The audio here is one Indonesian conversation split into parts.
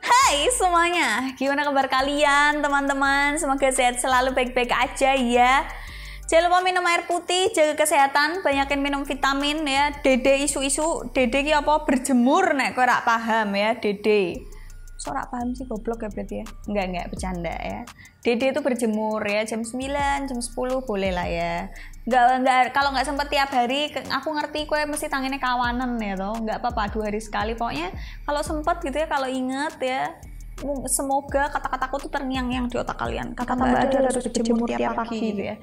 Hai semuanya, gimana kabar kalian teman-teman? Semoga sehat selalu, baik-baik aja ya. Jangan lupa minum air putih, jaga kesehatan, banyakin minum vitamin ya. Dede isu-isu, Dede ki apa berjemur nek kowe ora paham ya, Dede. Ora paham sih goblok ya berarti ya. Enggak bercanda ya. Dede itu berjemur ya jam 9, jam 10 boleh lah ya. Enggak kalau nggak sempat tiap hari, aku ngerti kowe mesti tangannya kawanan ya toh. Enggak apa-apa 2 hari sekali pokoknya kalau sempat gitu ya, kalau inget ya. Semoga kata-kataku tuh terngiang-ngiang di otak kalian. Kata Mbak Ade harus berjemur tiap pagi gitu ya.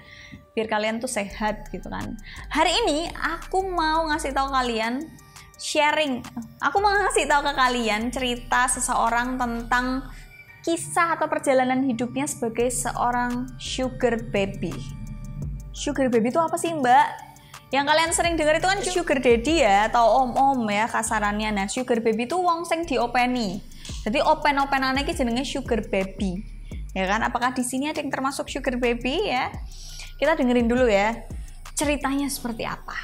Biar kalian tuh sehat gitu kan. Hari ini aku mau ngasih tahu kalian sharing. Aku mau ngasih tahu ke kalian cerita seseorang tentang kisah atau perjalanan hidupnya sebagai seorang sugar baby. Sugar baby itu apa sih, Mbak? Yang kalian sering dengar itu kan sugar daddy ya, atau om-om ya kasarannya. Nah, sugar baby itu wong sing diopeni. Jadi open-openane iki jenenge sugar baby. Ya kan? Apakah di sini ada yang termasuk sugar baby ya? Kita dengerin dulu ya. Ceritanya seperti apa?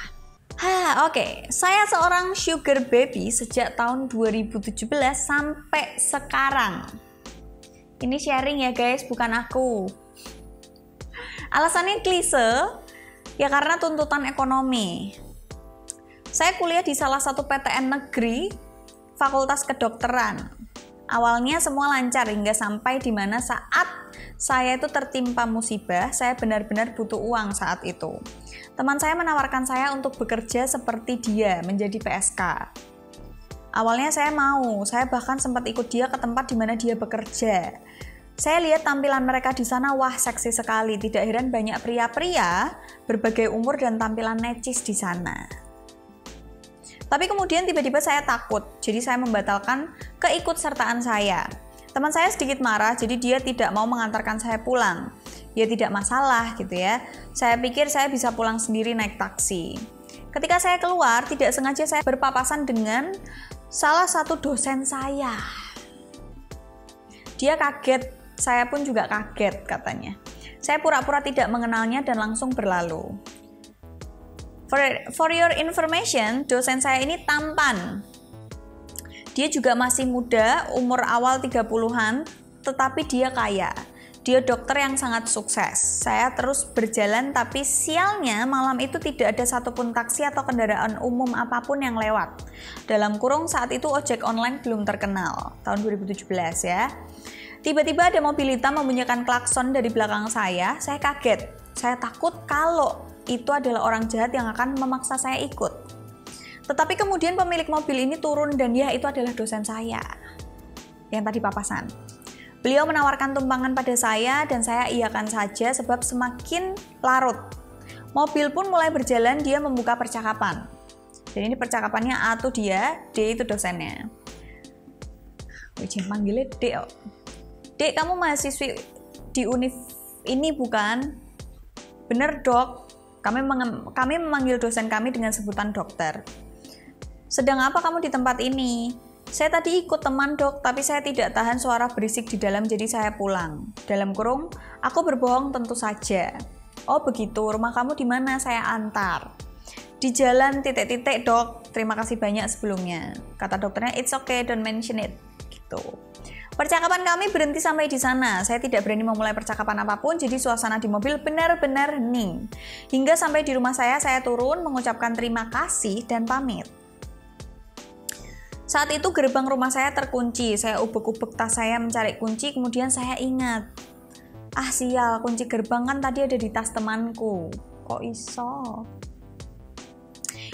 Oke. Saya seorang sugar baby sejak tahun 2017 sampai sekarang. Ini sharing ya guys, bukan aku. Alasannya klise, ya karena tuntutan ekonomi. Saya kuliah di salah satu PTN negeri, Fakultas Kedokteran. Awalnya semua lancar hingga sampai di mana saat saya itu tertimpa musibah, saya benar-benar butuh uang saat itu. Teman saya menawarkan saya untuk bekerja seperti dia, menjadi PSK. Awalnya saya mau, saya bahkan sempat ikut dia ke tempat di mana dia bekerja. Saya lihat tampilan mereka di sana, wah seksi sekali. Tidak heran banyak pria-pria berbagai umur dan tampilan necis di sana. Tapi kemudian tiba-tiba saya takut, jadi saya membatalkan keikutsertaan saya. Teman saya sedikit marah, jadi dia tidak mau mengantarkan saya pulang. Ya tidak masalah gitu ya. Saya pikir saya bisa pulang sendiri naik taksi. Ketika saya keluar, tidak sengaja saya berpapasan dengan salah satu dosen saya. Dia kaget, saya pun juga kaget katanya. Saya pura-pura tidak mengenalnya dan langsung berlalu. For your information, dosen saya ini tampan. Dia juga masih muda, umur awal 30-an, tetapi dia kaya. Dia dokter yang sangat sukses. Saya terus berjalan, tapi sialnya malam itu tidak ada satupun taksi atau kendaraan umum apapun yang lewat. Dalam kurung saat itu ojek online belum terkenal, tahun 2017 ya. Tiba-tiba ada mobil hitam membunyikan klakson dari belakang saya kaget. Saya takut kalau itu adalah orang jahat yang akan memaksa saya ikut. Tetapi kemudian pemilik mobil ini turun dan ya itu adalah dosen saya yang tadi papasan. Beliau menawarkan tumpangan pada saya dan saya iyakan saja sebab semakin larut. Mobil pun mulai berjalan, dia membuka percakapan. Dan ini percakapannya A itu dia, D itu dosennya. Wajib manggilnya D. Dek, kamu mahasiswi di univ ini bukan? Bener dok, kami memanggil dosen kami dengan sebutan dokter. Sedang apa kamu di tempat ini? Saya tadi ikut teman dok, tapi saya tidak tahan suara berisik di dalam jadi saya pulang. Dalam kurung, aku berbohong tentu saja. Oh begitu, rumah kamu di mana? Saya antar. Di jalan titik-titik dok, terima kasih banyak sebelumnya. Kata dokternya, it's okay, don't mention it. Gitu. Percakapan kami berhenti sampai di sana. Saya tidak berani memulai percakapan apapun, jadi suasana di mobil benar-benar hening. Hingga sampai di rumah saya turun, mengucapkan terima kasih dan pamit. Saat itu gerbang rumah saya terkunci. Saya ubek-ubek tas saya mencari kunci, kemudian saya ingat. Ah sial, kunci gerbang kan tadi ada di tas temanku. Kok iso?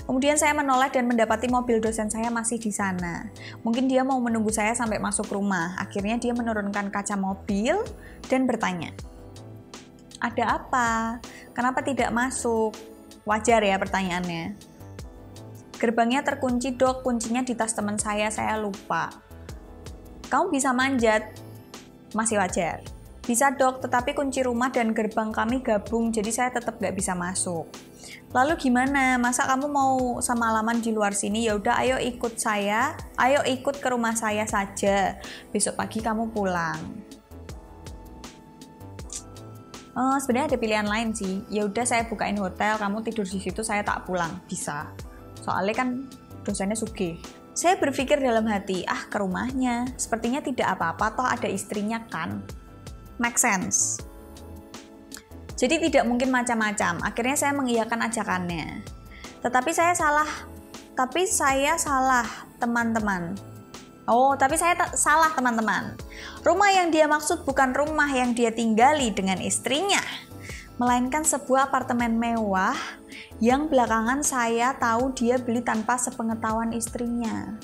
Kemudian saya menoleh dan mendapati mobil dosen saya masih di sana. Mungkin dia mau menunggu saya sampai masuk rumah. Akhirnya dia menurunkan kaca mobil dan bertanya, ada apa? Kenapa tidak masuk? Wajar ya pertanyaannya. Gerbangnya terkunci dok, kuncinya di tas teman saya lupa. Kamu bisa manjat? Masih wajar. Bisa dok, tetapi kunci rumah dan gerbang kami gabung, jadi saya tetap gak bisa masuk. Lalu gimana? Masa kamu mau semalaman di luar sini? Ya udah, ayo ikut saya. Ayo ikut ke rumah saya saja. Besok pagi kamu pulang. Sebenarnya ada pilihan lain sih. Ya udah, saya bukain hotel, kamu tidur di situ, saya tak pulang. Bisa. Soalnya kan dosennya sugih. Saya berpikir dalam hati, ke rumahnya, sepertinya tidak apa-apa, toh ada istrinya kan. Make sense. Jadi tidak mungkin macam-macam. Akhirnya saya mengiyakan ajakannya. Tapi saya salah, teman-teman. Tapi saya salah, teman-teman. Rumah yang dia maksud bukan rumah yang dia tinggali dengan istrinya, melainkan sebuah apartemen mewah yang belakangan saya tahu dia beli tanpa sepengetahuan istrinya.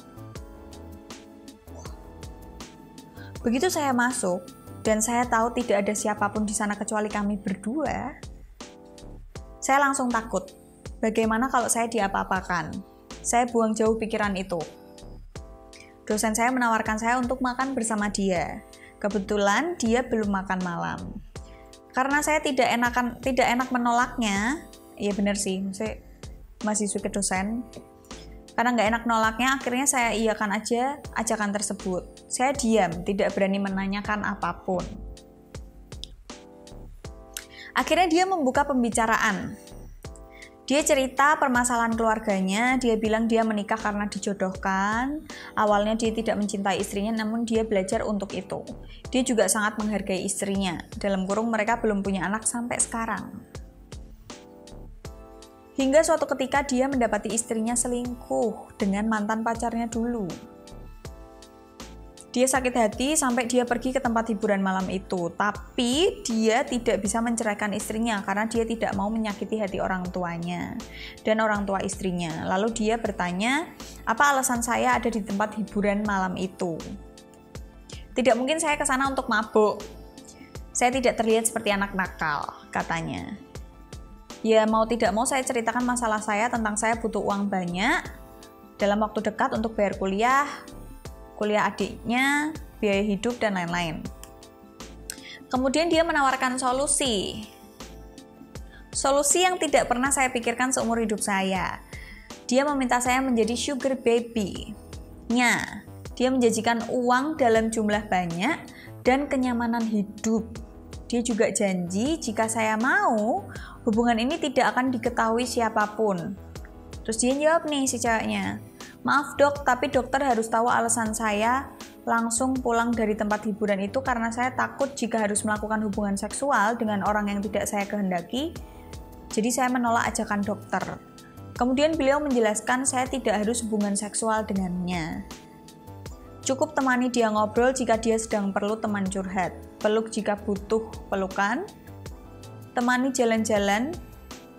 Begitu saya masuk, dan saya tahu tidak ada siapapun di sana kecuali kami berdua, saya langsung takut. Bagaimana kalau saya diapa-apakan? Saya buang jauh pikiran itu. Dosen saya menawarkan saya untuk makan bersama dia. Kebetulan dia belum makan malam. Karena saya tidak enak menolaknya, ya benar sih, maksudnya masih suka dosen. Karena nggak enak nolaknya, akhirnya saya iyakan aja ajakan tersebut. Saya diam, tidak berani menanyakan apapun. Akhirnya dia membuka pembicaraan. Dia cerita permasalahan keluarganya, dia bilang dia menikah karena dijodohkan. Awalnya dia tidak mencintai istrinya, namun dia belajar untuk itu. Dia juga sangat menghargai istrinya. Dalam kurung mereka belum punya anak sampai sekarang. Hingga suatu ketika dia mendapati istrinya selingkuh dengan mantan pacarnya dulu. Dia sakit hati sampai dia pergi ke tempat hiburan malam itu. Tapi dia tidak bisa menceraikan istrinya karena dia tidak mau menyakiti hati orang tuanya dan orang tua istrinya. Lalu dia bertanya, apa alasan saya ada di tempat hiburan malam itu? Tidak mungkin saya ke sana untuk mabuk. Saya tidak terlihat seperti anak nakal, katanya. Ya mau tidak mau saya ceritakan masalah saya tentang saya butuh uang banyak dalam waktu dekat untuk bayar kuliah adiknya, biaya hidup, dan lain-lain. Kemudian dia menawarkan solusi yang tidak pernah saya pikirkan seumur hidup saya. Dia meminta saya menjadi sugar baby-nya. Dia menjanjikan uang dalam jumlah banyak dan kenyamanan hidup. Dia juga janji jika saya mau, hubungan ini tidak akan diketahui siapapun. Terus dia jawab nih si ceweknya, maaf dok, tapi dokter harus tahu alasan saya langsung pulang dari tempat hiburan itu karena saya takut jika harus melakukan hubungan seksual dengan orang yang tidak saya kehendaki. Jadi saya menolak ajakan dokter. Kemudian beliau menjelaskan saya tidak harus hubungan seksual dengannya. Cukup temani dia ngobrol jika dia sedang perlu teman curhat, peluk jika butuh pelukan, temani jalan-jalan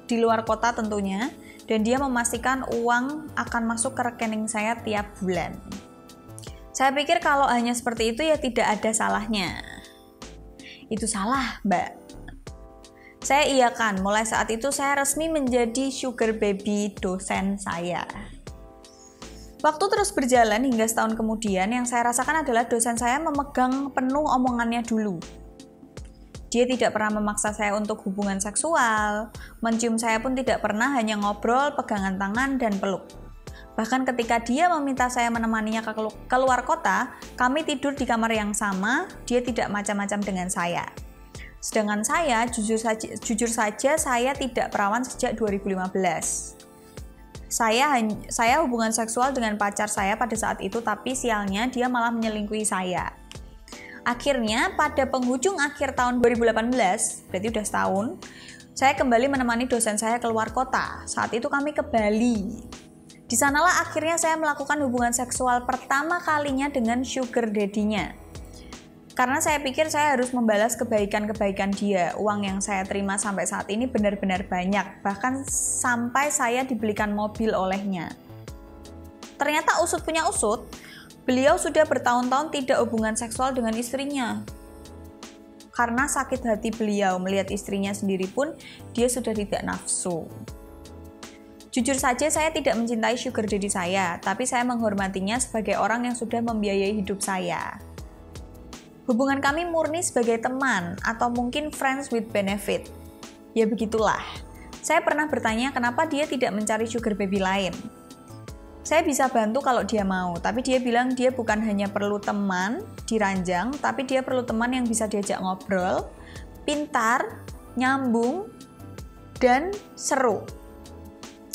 di luar kota tentunya, dan dia memastikan uang akan masuk ke rekening saya tiap bulan. Saya pikir kalau hanya seperti itu ya tidak ada salahnya. Itu salah, Mbak. Saya iyakan, mulai saat itu saya resmi menjadi sugar baby dosen saya. Waktu terus berjalan hingga setahun kemudian, yang saya rasakan adalah dosen saya memegang penuh omongannya dulu. Dia tidak pernah memaksa saya untuk hubungan seksual, mencium saya pun tidak pernah, hanya ngobrol, pegangan tangan, dan peluk. Bahkan ketika dia meminta saya menemaninya ke luar kota, kami tidur di kamar yang sama, dia tidak macam-macam dengan saya. Sedangkan saya, jujur saja saya tidak perawan sejak 2015. Saya hubungan seksual dengan pacar saya pada saat itu, tapi sialnya dia malah menyelingkuhi saya. Akhirnya pada penghujung akhir tahun 2018, berarti udah setahun, saya kembali menemani dosen saya keluar kota. Saat itu kami ke Bali. Di sanalah akhirnya saya melakukan hubungan seksual pertama kalinya dengan sugar daddy-nya. Karena saya pikir saya harus membalas kebaikan-kebaikan dia. Uang yang saya terima sampai saat ini benar-benar banyak, bahkan sampai saya dibelikan mobil olehnya. Ternyata usut punya usut, beliau sudah bertahun-tahun tidak hubungan seksual dengan istrinya. Karena sakit hati beliau melihat istrinya sendiri pun dia sudah tidak nafsu. Jujur saja saya tidak mencintai sugar daddy saya, tapi saya menghormatinya sebagai orang yang sudah membiayai hidup saya. Hubungan kami murni sebagai teman atau mungkin friends with benefit. Ya begitulah. Saya pernah bertanya kenapa dia tidak mencari sugar baby lain. Saya bisa bantu kalau dia mau, tapi dia bilang dia bukan hanya perlu teman diranjang, tapi dia perlu teman yang bisa diajak ngobrol, pintar, nyambung, dan seru.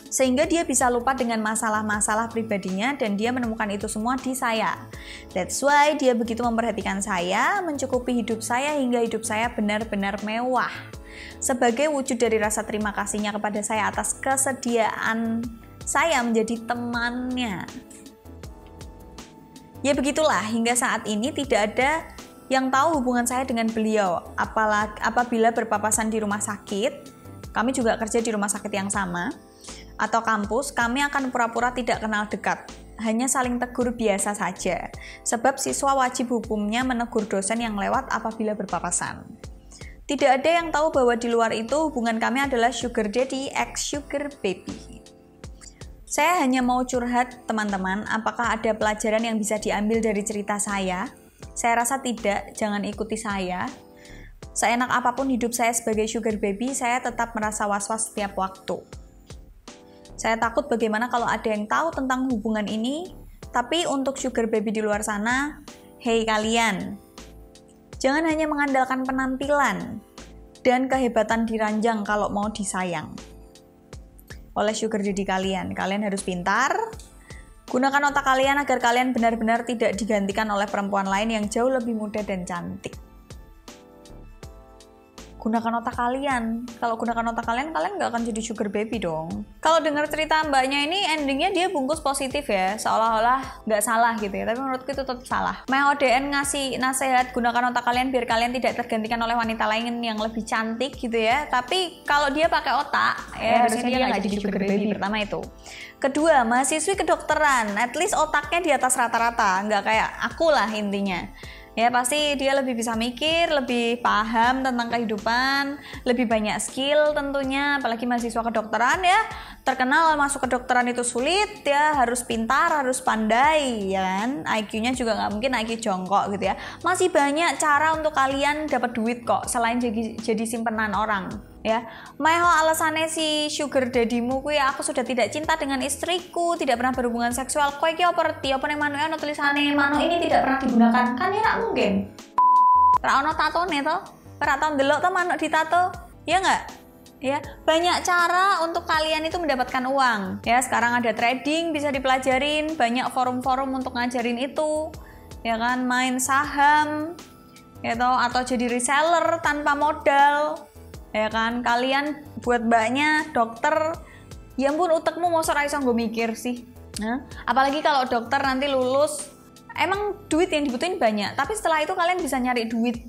Sehingga dia bisa lupa dengan masalah-masalah pribadinya dan dia menemukan itu semua di saya. That's why dia begitu memperhatikan saya, mencukupi hidup saya hingga hidup saya benar-benar mewah. Sebagai wujud dari rasa terima kasihnya kepada saya atas kesediaan saya menjadi temannya. Ya begitulah, hingga saat ini tidak ada yang tahu hubungan saya dengan beliau. Apabila berpapasan di rumah sakit, kami juga kerja di rumah sakit yang sama, atau kampus, kami akan pura-pura tidak kenal dekat, hanya saling tegur biasa saja, sebab siswa wajib hukumnya menegur dosen yang lewat apabila berpapasan. Tidak ada yang tahu bahwa di luar itu hubungan kami adalah sugar daddy x sugar baby. Saya hanya mau curhat, teman-teman, apakah ada pelajaran yang bisa diambil dari cerita saya? Saya rasa tidak, jangan ikuti saya. Seenak apapun hidup saya sebagai sugar baby, saya tetap merasa was-was setiap waktu. Saya takut bagaimana kalau ada yang tahu tentang hubungan ini, tapi untuk sugar baby di luar sana, hey kalian, jangan hanya mengandalkan penampilan dan kehebatan diranjang kalau mau disayang oleh sugar daddy kalian. Kalian harus pintar, gunakan otak kalian agar kalian benar-benar tidak digantikan oleh perempuan lain yang jauh lebih muda dan cantik. Gunakan otak kalian. Kalau gunakan otak kalian nggak akan jadi sugar baby dong. Kalau dengar cerita mbaknya ini, endingnya dia bungkus positif ya, seolah-olah nggak salah gitu ya. Tapi menurutku itu tetap salah. Maya ODN ngasih nasihat gunakan otak kalian biar kalian tidak tergantikan oleh wanita lain yang lebih cantik gitu ya. Tapi kalau dia pakai otak, ya harusnya dia nggak jadi sugar baby. Pertama itu. Kedua, mahasiswi kedokteran, at least otaknya di atas rata-rata, nggak kayak aku lah intinya. Ya pasti dia lebih bisa mikir, lebih paham tentang kehidupan, lebih banyak skill tentunya, apalagi mahasiswa kedokteran ya, terkenal masuk kedokteran itu sulit ya, harus pintar, harus pandai ya kan, IQ-nya juga nggak mungkin IQ jongkok gitu ya. Masih banyak cara untuk kalian dapat duit kok, selain jadi simpenan orang ya. Maeho alasannya si sugar daddy-mu kuwi aku sudah tidak cinta dengan istriku, tidak pernah berhubungan seksual. Kowe iki apa reti apa ning manuke ana tulisane manuk ini tidak pernah digunakan. Kan ya rak mungkin. Ra ono tatone to? Ora tau ndelok to manuk ditato. Ya enggak? Ya, banyak cara untuk kalian itu mendapatkan uang. Ya, sekarang ada trading bisa dipelajarin, banyak forum-forum untuk ngajarin itu. Ya kan, main saham ya toh, atau jadi reseller tanpa modal. Ya kan, kalian buat mbaknya dokter, ya ampun utekmu mosok ra iso nggo mikir sih. Nah, apalagi kalau dokter nanti lulus, emang duit yang dibutuhin banyak, tapi setelah itu kalian bisa nyari duit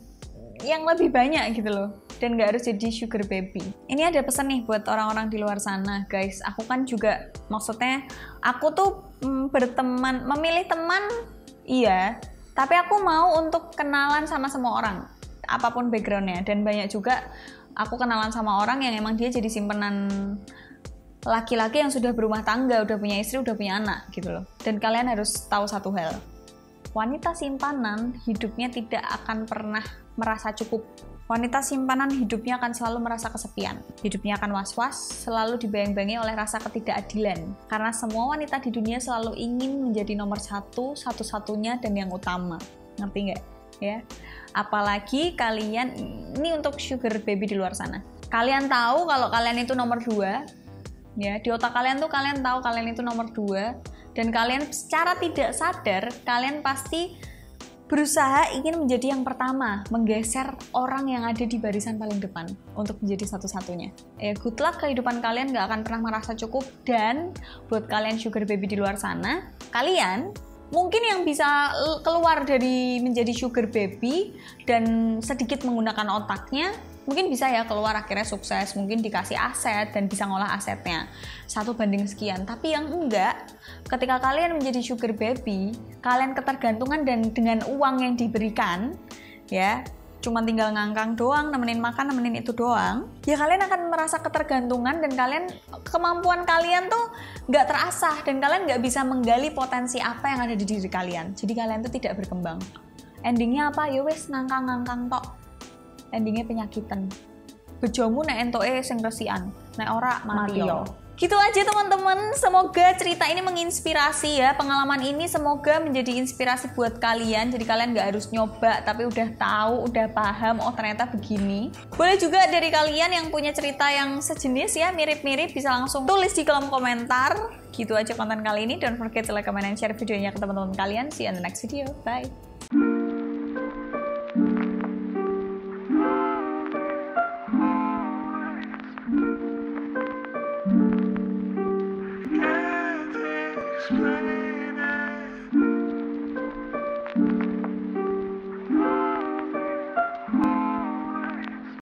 yang lebih banyak gitu loh, dan nggak harus jadi sugar baby. Ini ada pesan nih buat orang-orang di luar sana, guys. Aku kan juga, maksudnya aku tuh berteman, memilih teman, iya, tapi aku mau untuk kenalan sama semua orang, apapun backgroundnya. Dan banyak juga aku kenalan sama orang yang emang dia jadi simpenan laki-laki yang sudah berumah tangga, udah punya istri, udah punya anak gitu loh. Dan kalian harus tahu satu hal, wanita simpanan hidupnya tidak akan pernah merasa cukup. Wanita simpanan hidupnya akan selalu merasa kesepian. Hidupnya akan was-was, selalu dibayang-bayangi oleh rasa ketidakadilan. Karena semua wanita di dunia selalu ingin menjadi nomor satu, satu-satunya dan yang utama. Ngerti nggak? Ya. Apalagi kalian, ini untuk sugar baby di luar sana. Kalian tahu kalau kalian itu nomor 2. Ya, di otak kalian tuh kalian tahu kalian itu nomor 2. Dan kalian secara tidak sadar, kalian pasti berusaha ingin menjadi yang pertama, menggeser orang yang ada di barisan paling depan untuk menjadi satu-satunya. Good luck, kehidupan kalian gak akan pernah merasa cukup. Dan buat kalian sugar baby di luar sana, kalian mungkin yang bisa keluar dari menjadi sugar baby dan sedikit menggunakan otaknya, mungkin bisa ya keluar akhirnya sukses, mungkin dikasih aset dan bisa ngolah asetnya 1:sekian. Tapi yang enggak, ketika kalian menjadi sugar baby, kalian ketergantungan dan dengan uang yang diberikan ya, cuma tinggal ngangkang doang, nemenin makan, nemenin itu doang, ya kalian akan merasa ketergantungan dan kemampuan kalian tuh nggak terasah dan kalian nggak bisa menggali potensi apa yang ada di diri kalian. Jadi kalian tuh tidak berkembang. Endingnya apa? Ya wes ngangkang tok. Endingnya penyakitan. Bejomu nek entoke sing resikan, nek ora mati yo. Gitu aja teman-teman, semoga cerita ini menginspirasi ya. Pengalaman ini semoga menjadi inspirasi buat kalian. Jadi kalian gak harus nyoba, tapi udah tahu, udah paham, oh ternyata begini. Boleh juga dari kalian yang punya cerita yang sejenis ya, mirip-mirip, bisa langsung tulis di kolom komentar. Gitu aja konten kali ini. Don't forget to like, comment, and share videonya ke teman-teman kalian. See you in the next video. Bye. Explain.